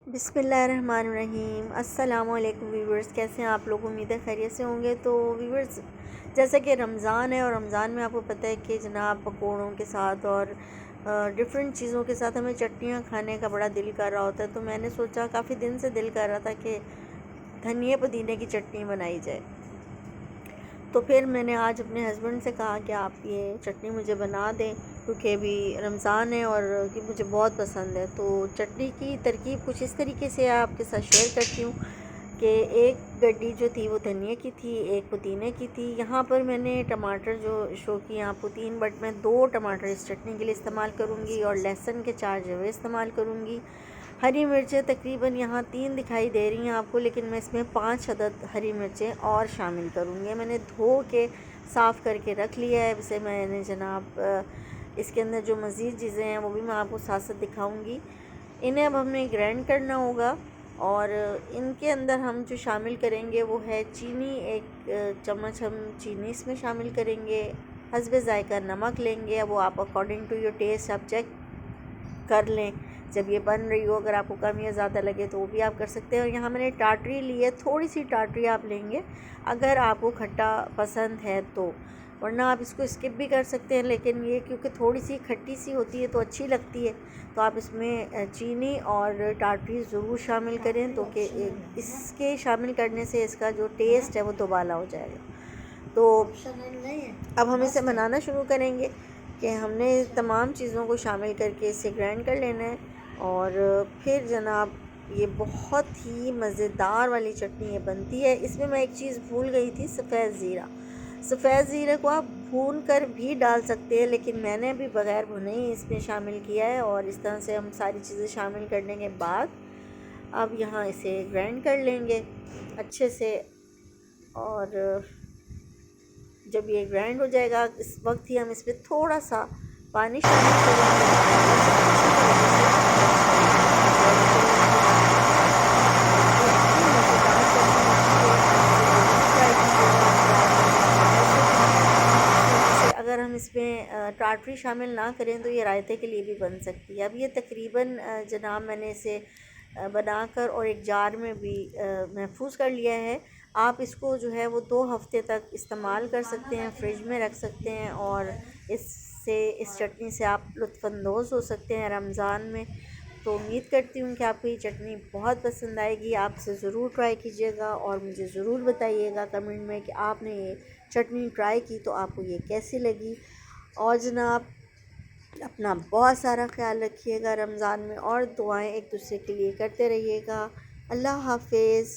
बिस्मिल्लाहिर्रहमानिर्रहीम। अस्सलामुअलैकुम वीवर्स, कैसे हैं आप लोग? उम्मीद है खैरियत से होंगे। तो वीवर्स, जैसा कि रमज़ान है और रमज़ान में आपको पता है कि जनाब पकौड़ों के साथ और डिफरेंट चीज़ों के साथ हमें चटनियाँ खाने का बड़ा दिल कर रहा होता है। तो मैंने सोचा, काफ़ी दिन से दिल कर रहा था कि धनिया पुदीने की चटनी बनाई जाए। तो फिर मैंने आज अपने हस्बैंड से कहा कि आप ये चटनी मुझे बना दें, क्योंकि अभी रमज़ान है और कि मुझे बहुत पसंद है। तो चटनी की तरकीब कुछ इस तरीके से आपके साथ शेयर करती हूँ कि एक गड्डी जो थी वो धनिया की थी, एक पुदीने की थी। यहाँ पर मैंने टमाटर जो शो की यहाँ पुदीन, बट मैं 2 टमाटर इस चटनी के लिए इस्तेमाल करूँगी और लहसुन के 4 जवे इस्तेमाल करूँगी। हरी मिर्चें तकरीबन यहाँ 3 दिखाई दे रही हैं आपको, लेकिन मैं इसमें 5 अदद हरी मिर्चें और शामिल करूँगी। मैंने धो के साफ़ करके रख लिया है इसे। मैंने जनाब इसके अंदर जो मज़ीद चीज़ें हैं वो भी मैं आपको साथ साथ दिखाऊँगी। इन्हें अब हमें ग्राइंड करना होगा और इनके अंदर हम जो शामिल करेंगे वो है चीनी। 1 चम्मच हम चीनी इसमें शामिल करेंगे। हस्बे ज़ायका नमक लेंगे, वो आप अकॉर्डिंग टू योर टेस्ट आप चेक कर लें जब ये बन रही हो। अगर आपको कम या ज़्यादा लगे तो वो भी आप कर सकते हैं। और यहाँ मैंने टाटरी ली है, थोड़ी सी टाटरी आप लेंगे अगर आपको खट्टा पसंद है तो, वरना आप इसको स्किप भी कर सकते हैं। लेकिन ये क्योंकि थोड़ी सी खट्टी सी होती है तो अच्छी लगती है, तो आप इसमें चीनी और टाटरी ज़रूर शामिल करें, तो कि इसके शामिल करने से इसका जो टेस्ट है वो दोबाला हो जाएगा। तो अब हम इसे बनाना शुरू करेंगे कि हमने तमाम चीज़ों को शामिल करके इसे ग्राइंड कर लेना है। और फिर जनाब ये बहुत ही मज़ेदार वाली चटनी ये बनती है। इसमें मैं एक चीज़ भूल गई थी, सफ़ेद ज़ीरा। सफ़ेद ज़ीरे को आप भून कर भी डाल सकते हैं, लेकिन मैंने अभी बग़ैर भुने ही इसमें शामिल किया है। और इस तरह से हम सारी चीज़ें शामिल करने के बाद अब यहाँ इसे ग्राइंड कर लेंगे अच्छे से। और जब ये ग्राइंड हो जाएगा, इस वक्त ही हम इसमें थोड़ा सा पानी शामिल करेंगे। अगर हम इसमें टाटरी शामिल ना करें तो ये रायते के लिए भी बन सकती है। अब ये तकरीबन जनाब मैंने इसे बनाकर और एक जार में भी महफूज कर लिया है। आप इसको जो है वो 2 हफ़्ते तक इस्तेमाल कर सकते हैं, फ्रिज में रख सकते हैं और इस चटनी से आप लुत्फ़अंदोज़ हो सकते हैं रमज़ान में। तो उम्मीद करती हूँ कि आपको ये चटनी बहुत पसंद आएगी। आप इसे ज़रूर ट्राई कीजिएगा और मुझे ज़रूर बताइएगा कमेंट में कि आपने ये चटनी ट्राई की तो आपको ये कैसी लगी। और जनाब अपना बहुत सारा ख्याल रखिएगा रमज़ान में, और दुआएं एक दूसरे के लिए करते रहिएगा। अल्लाह हाफ़िज़।